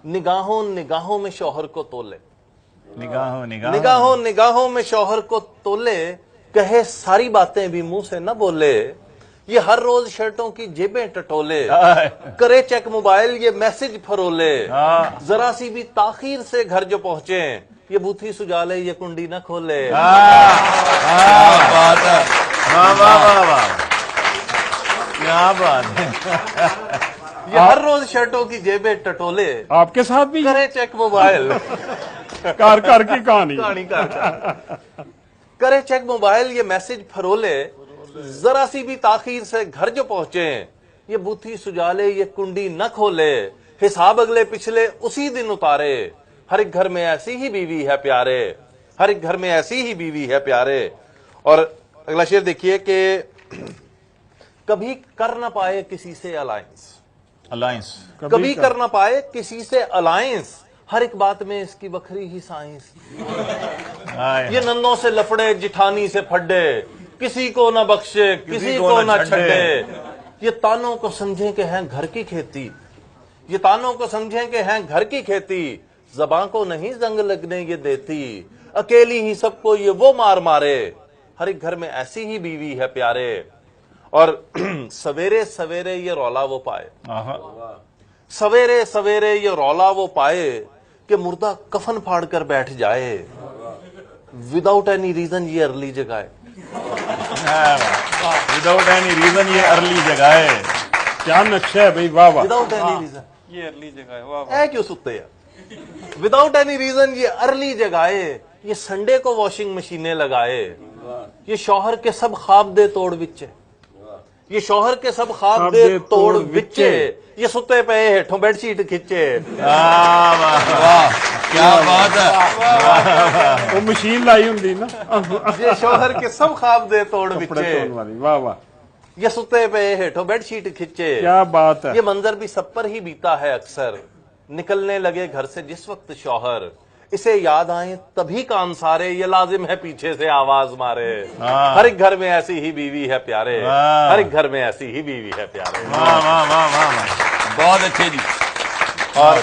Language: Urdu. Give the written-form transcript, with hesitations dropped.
نگاہوں نگاہوں میں شوہر کو تولے، نگاہوں نگاہوں میں شوہر کو تولے، کہے ساری باتیں بھی منہ سے نہ بولے، یہ ہر روز شرٹوں کی جیبیں ٹٹولے، کرے چیک موبائل یہ میسج فرولے، ذرا سی بھی تاخیر سے گھر جو پہنچے، یہ بوتھی سجالے یہ کنڈی نہ کھولے۔ کیا بات ہے، واہ واہ واہ واہ، کیا بات ہے۔ یہ ہر روز شرٹوں کی جیبیں ٹٹولے، آپ کے ساتھ بھی کرے چیک موبائل، کار کی کہانی کہانی کرے چیک موبائل یہ میسج فرولے، ذرا سی بھی تاخیر سے گھر جو پہنچے، یہ بوتھی سجالے یہ کنڈی نہ کھولے، حساب اگلے پچھلے اسی دن اتارے، ہر ایک گھر میں ایسی ہی بیوی ہے پیارے، ہر ایک گھر میں ایسی ہی بیوی ہے پیارے۔ اور اگلا شعر دیکھیے کہ کبھی کر نہ پائے کسی سے الائنس، کبھی کر نہ پائے کسی سے الائنس، ہر ایک بات میں اس کی بکھری ہی سائنس، یہ ننوں سے لفڑے جٹھانی سے پھڈے، کسی کو نہ بخشے کسی کو نہ چھڈے، یہ تانوں کو سمجھیں کہ ہیں گھر کی کھیتی، یہ تانوں کو سمجھیں کہ ہیں گھر کی کھیتی، زباں کو نہیں زنگ لگنے یہ دیتی، اکیلی ہی سب کو یہ وہ مار مارے، ہر ایک گھر میں ایسی ہی بیوی ہے پیارے۔ اور سویرے سویرے یہ رولا وہ پائے، سویرے سویرے یہ رولا وہ پائے، کہ مردہ کفن پھاڑ کر بیٹھ جائے، وداؤٹ اینی ریزن یہ ارلی جگائے، وداؤٹ اینی ریزن یہ ارلی جگائے۔ کیا نقشہ ہے بھائی، واہ واہ۔ وداؤٹ اینی ریزن یہ ارلی جگہ ہے، واہ اے کیوں ستے ہیں، وداؤٹ اینی ریزن یہ ارلی جگائے، یہ سنڈے کو واشنگ مشینیں لگائے، یہ شوہر کے سب خواب دے توڑ وچے، یہ شوہر کے سب خواب دے توڑ وچے، یہ ستے پہ ہیٹھوں بیڈ شیٹ کھچے۔ کیا بات ہے، وہ مشین لائی ہوں نا یہ شوہر کے سب خواب دے توڑ کپڑے وچے، دھونے والی، واہ واہ، یہ ستے پہ ہیٹھوں بیڈ شیٹ کھچے۔ کیا بات ہے۔ یہ منظر بھی سب پر ہی بیتا ہے اکثر، نکلنے لگے گھر سے جس وقت شوہر، اسے یاد آئیں تبھی کان سارے، یہ لازم ہے پیچھے سے آواز مارے، ہر ایک گھر میں ایسی ہی بیوی ہے پیارے، ہر ایک گھر میں ایسی ہی بیوی ہے پیارے۔ واہ واہ واہ واہ، بہت اچھے جی۔ اور